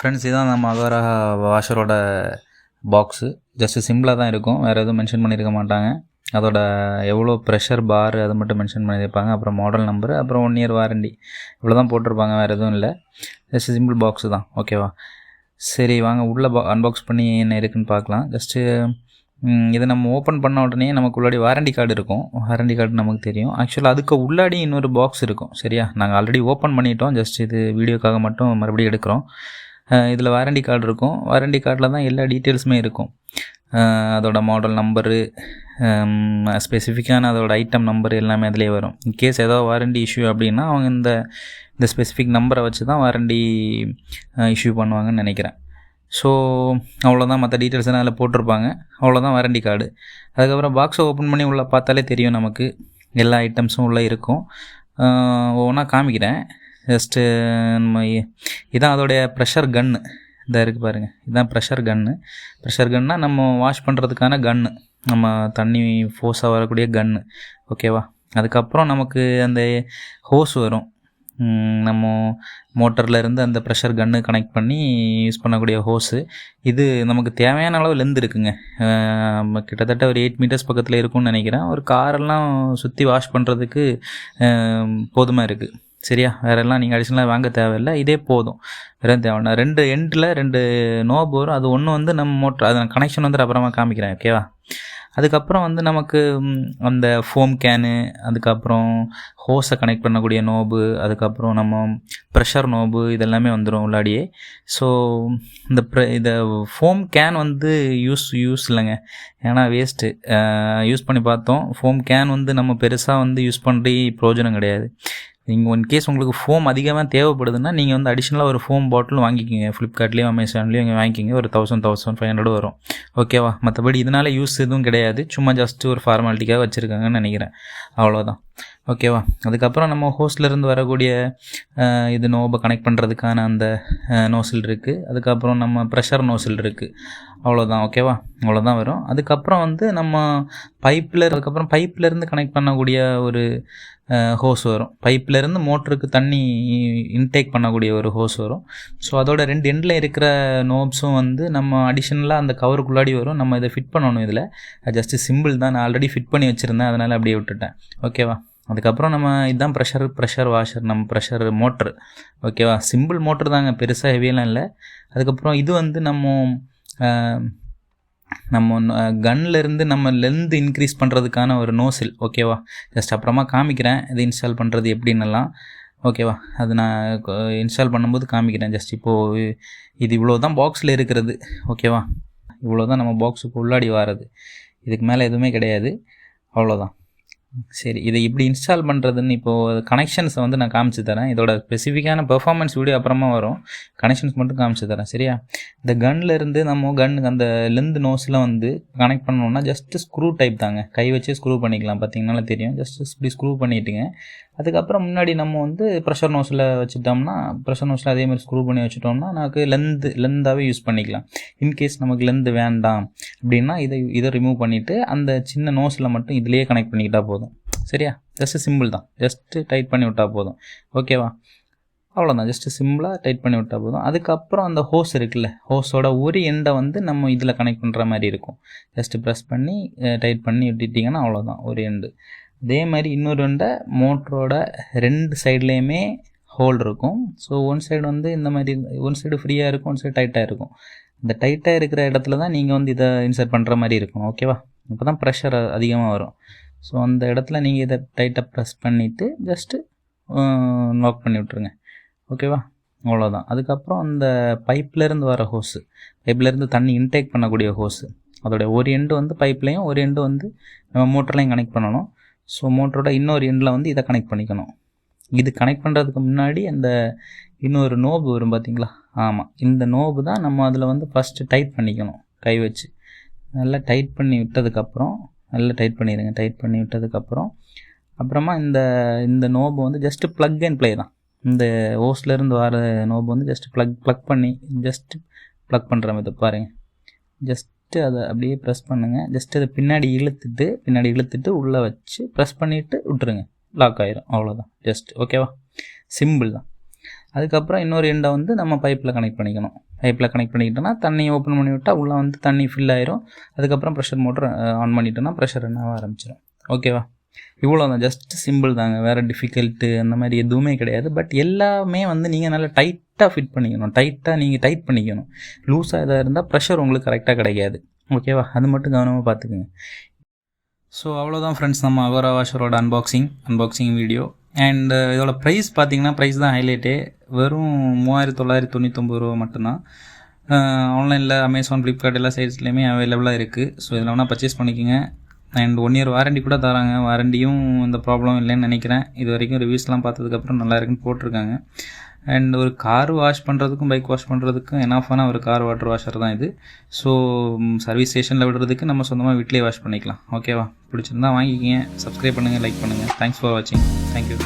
Friends, இதான் நம்ம Agaro வாஷரோட box. Just சிம்பிளாக தான் இருக்கும், வேறு எதுவும் மென்ஷன் பண்ணியிருக்க மாட்டாங்க. அதோட எவ்வளோ ப்ரெஷர் பார் அதை மட்டும் மென்ஷன் பண்ணியிருப்பாங்க. அப்புறம் மாடல் நம்பரு, அப்புறம் 1 இயர் வாரண்டி, இவ்வளோ தான் போட்டிருப்பாங்க, வேறு எதுவும் இல்லை. ஜஸ்ட்டு சிம்பிள் பாக்ஸு தான். ஓகேவா? சரி, வாங்க உள்ளே அன்பாக்ஸ் பண்ணி என்ன இருக்குதுன்னு பார்க்கலாம். ஜஸ்ட்டு இதை நம்ம ஓப்பன் பண்ண உடனே நமக்கு உள்ளாடி வாரண்டி கார்டு இருக்கும். வாரண்டி கார்டு நமக்கு தெரியும். ஆக்சுவலாக அதுக்கு உள்ளாடி இன்னொரு பாக்ஸ் இருக்கும். சரியா? நாங்கள் ஆல்ரெடி ஓப்பன் பண்ணிட்டோம், ஜஸ்ட் இது வீடியோக்காக மட்டும் மறுபடியும் எடுக்கிறோம். இதில் வாரண்டி கார்டு இருக்கும். வாரண்டி கார்டில் தான் எல்லா டீட்டெயில்ஸுமே இருக்கும். அதோட மாடல் நம்பரு, ஸ்பெசிஃபிக்கான அதோட ஐட்டம் நம்பர் எல்லாமே அதிலே வரும். இன்கேஸ் ஏதாவது வாரண்டி இஷ்யூ அப்படின்னா அவங்க இந்த ஸ்பெசிஃபிக் நம்பரை வச்சு தான் வாரண்டி இஷ்யூ பண்ணுவாங்கன்னு நினைக்கிறேன். ஸோ அவ்வளோதான், மற்ற டீட்டெயில்ஸ் எல்லாம் அதில் போட்டிருப்பாங்க. அவ்வளோதான் வாரண்டி கார்டு. அதுக்கப்புறம் பாக்ஸை ஓப்பன் பண்ணி உள்ளே பார்த்தாலே தெரியும் நமக்கு எல்லா ஐட்டம்ஸும் உள்ளே இருக்கும். ஒவ்வொன்றா காமிக்கிறேன். ஜஸ்ட்டு நம்ம இதான் அதோடைய ப்ரெஷர் கன்னு. இதாக இருக்குது பாருங்கள், இதுதான் ப்ரெஷர் கன்னு. ப்ரெஷர் கன்னால் நம்ம வாஷ் பண்ணுறதுக்கான கன்னு, நம்ம தண்ணி ஃபோர்ஸாக வரக்கூடிய கன்னு. ஓகேவா? அதுக்கப்புறம் நமக்கு அந்த ஹோஸ் வரும். நம்ம மோட்டரில் இருந்து அந்த ப்ரெஷர் கன்னு கனெக்ட் பண்ணி யூஸ் பண்ணக்கூடிய ஹோஸு. இது நமக்கு தேவையான அளவு லென்த் இருக்குங்க. கிட்டத்தட்ட ஒரு 8 மீட்டர்ஸ் பக்கத்தில் இருக்கும்னு நினைக்கிறேன். ஒரு காரெல்லாம் சுற்றி வாஷ் பண்ணுறதுக்கு போதுமாக இருக்குது. சரியா? வேறெல்லாம் நீங்கள் அடிஷனலாக வாங்க தேவையில்லை, இதே போதும். வேறு தேவைன்னா 2 எண்டில் 2 நோப் வரும். அது ஒன்று வந்து நம்ம மோட்டர், அது கனெக்ஷன் வந்து அப்புறமா காமிக்கிறேன். ஓகேவா? அதுக்கப்புறம் வந்து நமக்கு அந்த ஃபோம் கேனு, அதுக்கப்புறம் ஹோஸை கனெக்ட் பண்ணக்கூடிய நோபு, அதுக்கப்புறம் நம்ம ப்ரெஷர் நோபு, இதெல்லாமே வந்துடும் உள்ளாடியே. ஸோ இந்த ஃபோம் கேன் வந்து யூஸ் இல்லைங்க, ஏன்னா வேஸ்ட்டு. யூஸ் பண்ணி பார்த்தோம். ஃபோம் கேன் வந்து நம்ம பெருசாக வந்து யூஸ் பண்ணி பிரயோஜனம் கிடையாது. நீங்கள் இன்கேஸ் உங்களுக்கு ஃபோம் அதிகமாக தேவைப்படுதுன்னா நீங்கள் வந்து அடிஷ்னலாக ஒரு ஃபோம் பாட்டில் வாங்கிக்கிங்க. ஃப்ளிப்கார்ட்லேயும் அமேசான்லேயும் இங்கே வாங்கிக்கிங்க. ஒரு 1500 வரும். ஓகேவா? மற்றபடி இதனால் யூஸ் எதுவும் கிடையாது, சும்மா ஜஸ்ட்டு ஒரு ஃபார்மாலிட்டிக்காக வச்சுருக்காங்கன்னு நினைக்கிறேன். அவ்வளோதான். ஓகேவா? அதுக்கப்புறம் நம்ம ஹோஸ்ட்லேருந்து வரக்கூடிய இது நோபை கனெக்ட் பண்ணுறதுக்கான அந்த நோசில் இருக்குது. அதுக்கப்புறம் நம்ம ப்ரெஷர் நோசில் இருக்குது. அவ்வளோதான். ஓகேவா? அவ்வளோதான் வரும். அதுக்கப்புறம் வந்து நம்ம பைப்லேருந்து கனெக்ட் பண்ணக்கூடிய ஒரு ஹோஸ் வரும். பைப்லேருந்து மோட்டருக்கு தண்ணி இன்டேக் பண்ணக்கூடிய ஒரு ஹோஸ் வரும். ஸோ அதோட 2 எண்டில் இருக்கிற நோப்ஸும் வந்து நம்ம அடிஷ்னலாக அந்த கவருக்குள்ளாடி வரும். நம்ம இதை ஃபிட் பண்ணணும். இதில் ஜஸ்ட்டு சிம்பிள் தான், நான் ஆல்ரெடி ஃபிட் பண்ணி வச்சுருந்தேன், அதனால் அப்படியே விட்டுட்டேன். ஓகேவா? அதுக்கப்புறம் நம்ம இதுதான் ப்ரெஷர் வாஷர், நம்ம ப்ரெஷர் மோட்ரு. ஓகேவா? சிம்பிள் மோட்ரு தாங்க, பெருசாக ஹெவியெல்லாம் இல்லை. அதுக்கப்புறம் இது வந்து நம்ம கன்லேருந்து நம்ம லென்த் இன்க்ரீஸ் பண்ணுறதுக்கான ஒரு நோசில். ஓகேவா? ஜஸ்ட் அப்புறமா காமிக்கிறேன் இது இன்ஸ்டால் பண்ணுறது எப்படின்னலாம். ஓகேவா? அது நான் இன்ஸ்டால் பண்ணும்போது காமிக்கிறேன். ஜஸ்ட் இப்போது இது இவ்வளோ தான் பாக்ஸில் இருக்கிறது. ஓகேவா? இவ்வளோ தான் நம்ம பாக்ஸுக்கு உள்ளாடி வாரது, இதுக்கு மேலே எதுவுமே கிடையாது. அவ்வளோதான். சரி, இதை இப்படி இன்ஸ்டால் பண்ணுறதுன்னு இப்போது கனெக்ஷன்ஸை வந்து நான் காமிச்சு தரேன். இதோட ஸ்பெசிஃபிக்கான பெர்ஃபார்மன்ஸ் வீடியோ அப்புறமா வரும். கனெக்ஷன்ஸ் மட்டும் காமிச்சு தரேன். சரியா? இந்த கன்லேருந்து நம்ம கன்னுக்கு அந்த லென்த் நோஸில் வந்து கனெக்ட் பண்ணோன்னா ஜஸ்ட்டு ஸ்க்ரூ டைப் தாங்க, கை வச்சு ஸ்க்ரூ பண்ணிக்கலாம். பார்த்தீங்கன்னால தெரியும். ஜஸ்ட்டு இப்படி ஸ்க்ரூ பண்ணிவிட்டுங்க. அதுக்கப்புறம் முன்னாடி நம்ம வந்து ப்ரெஷர் நோஸில் வச்சுட்டோம்னா, ப்ரெஷர் நோஸில் அதேமாதிரி ஸ்க்ரூ பண்ணி வச்சுட்டோம்னா நமக்கு லென்த்தாகவே யூஸ் பண்ணிக்கலாம். இன்கேஸ் நமக்கு லென்த் வேண்டாம் அப்படின்னா இதை ரிமூவ் பண்ணிவிட்டு அந்த சின்ன நோஸில் மட்டும் இதிலேயே கனெக்ட் பண்ணிக்கிட்டால் போதும். சரியா? ஜஸ்ட்டு சிம்பிள் தான், ஜஸ்ட்டு டைட் பண்ணி விட்டால் போதும். ஓகேவா? அவ்வளோதான், ஜஸ்ட்டு சிம்பிளாக டைட் பண்ணி விட்டால் போதும். அதுக்கப்புறம் அந்த ஹோஸ் இருக்குல்ல, ஹோஸோட ஒரு எண்டை வந்து நம்ம இதில் கனெக்ட் பண்ணுற மாதிரி இருக்கும். ஜஸ்ட்டு ப்ரெஸ் பண்ணி டைட் பண்ணி விட்டுட்டிங்கன்னா அவ்வளோதான், ஒரு எண்டு. அதே மாதிரி இன்னொரு எண்டை மோட்டரோட 2 சைட்லேயுமே ஹோல் இருக்கும். ஸோ ஒன் சைடு வந்து இந்த மாதிரி, ஒன் சைடு ஃப்ரீயாக இருக்கும், ஒன் சைடு டைட்டாக இருக்கும். இந்த டைட்டாக இருக்கிற இடத்துல தான் நீங்கள் வந்து இதை இன்சர்ட் பண்ணுற மாதிரி இருக்கும். ஓகேவா? இப்போ தான் ப்ரெஷர் அதிகமாக வரும். ஸோ அந்த இடத்துல நீங்கள் இதை டைட்டாக ப்ரெஸ் பண்ணிவிட்டு ஜஸ்ட்டு லாக் பண்ணி விட்ருங்க. ஓகேவா? அவ்வளோதான். அதுக்கப்புறம் அந்த பைப்லேருந்து வர ஹோஸு, பைப்லேருந்து தண்ணி இன்டேக் பண்ணக்கூடிய ஹோஸு, அதோடைய ஒரு எண்டு வந்து பைப்லேயும் ஒரு எண்டு வந்து நம்ம மோட்டர்லையும் கனெக்ட் பண்ணணும். ஸோ மோட்டரோட இன்னொரு எண்டில் வந்து இதை கனெக்ட் பண்ணிக்கணும். இது கனெக்ட் பண்ணுறதுக்கு முன்னாடி அந்த இன்னொரு நோபு வரும் பார்த்தீங்களா? ஆமாம், இந்த நோபு தான் நம்ம அதில் வந்து ஃபஸ்ட்டு டைட் பண்ணிக்கணும். கை வச்சு நல்லா டைட் பண்ணி விட்டதுக்கப்புறம், நல்லா டைட் பண்ணிடுங்க. டைட் பண்ணி விட்டதுக்கப்புறம் அப்புறமா இந்த நோபு வந்து ஜஸ்ட்டு ப்ளக் அண்ட் ப்ளே தான். இந்த ஹோஸ்லேருந்து வர நோபு வந்து ஜஸ்ட்டு ப்ளக் பண்ணி ஜஸ்ட்டு ப்ளக் பண்ணுற மாதிரி பாருங்கள். ஜஸ்ட்டு அதை அப்படியே ப்ரெஸ் பண்ணுங்கள். ஜஸ்ட்டு அதை பின்னாடி இழுத்துட்டு உள்ளே வச்சு ப்ரெஸ் பண்ணிவிட்டு விட்டுருங்க, லாக் ஆயிரும். அவ்வளோதான், ஜஸ்ட். ஓகேவா? சிம்பிள் தான். அதுக்கப்புறம் இன்னொரு எண்டை வந்து நம்ம பைப்பில் கனெக்ட் பண்ணிக்கணும். பைப்பில் கனெக்ட் பண்ணிக்கிட்டோன்னா தண்ணி ஓப்பன் பண்ணி விட்டால் உள்ளே வந்து தண்ணி ஃபில் ஆயிரும். அதுக்கப்புறம் ப்ரெஷர் மோட்டர் ஆன் பண்ணிட்டோன்னா ப்ரெஷர் என்ன ஆரம்பிச்சிடும். ஓகேவா? இவ்வளோ தான், ஜஸ்ட் சிம்பிள் தாங்க, வேறு டிஃபிகல்ட்டு அந்த மாதிரி எதுவுமே கிடையாது. பட் எல்லாமே வந்து நீங்கள் நல்லா டைட்டாக ஃபிட் பண்ணிக்கணும், நீங்கள் டைட் பண்ணிக்கணும். லூஸாக எதாவது இருந்தால் ப்ரெஷர் உங்களுக்கு கரெக்டாக கிடைக்காது. ஓகேவா? அது மட்டும் கவனமாக பார்த்துக்குங்க. ஸோ அவ்வளோதான் ஃப்ரெண்ட்ஸ், நம்ம அகோரா வாஷரோட அன்பாக்சிங் வீடியோ. அண்ட் இதோட ப்ரைஸ் பார்த்தீங்கன்னா, ப்ரைஸ் தான் ஹைலைட்டே, வெறும் 3999 ரூபா மட்டும்தான். ஆன்லைனில் அமேசான், ஃப்ளிப்கார்ட் எல்லா சைட்ஸ்லேயுமே அவைலபிளாக இருக்குது. ஸோ இதில் வேணால் பர்ச்சேஸ் பண்ணிக்கோங்க. அண்ட் 1 year வாரண்டி கூட தராங்க. வாரண்டியும் இந்த ப்ராப்ளம் இல்லைன்னு நினைக்கிறேன். இது வரைக்கும் ரிவ்யூஸ்லாம் பார்த்ததுக்கப்புறம் நல்லா இருக்குன்னு போட்டிருக்காங்க. அண்ட் ஒரு கார் வாஷ் பண்ணுறதுக்கும் பைக் வாஷ் பண்ணுறதுக்கும் எனாஃபான ஒரு கார் வாட்டர் வாஷர் தான் இது. ஸோ சர்வீஸ் ஸ்டேஷனில் விடுறதுக்கு நம்ம சொந்தமாக வீட்டிலே வாஷ் பண்ணிக்கலாம். ஓகேவா? பிடிச்சிருந்தா வாங்கிக்கிங்க. சப்ஸ்கிரைப் பண்ணுங்கள், லைக் பண்ணுங்கள். தேங்க்ஸ் ஃபார் வாட்சிங். தேங்க்யூ.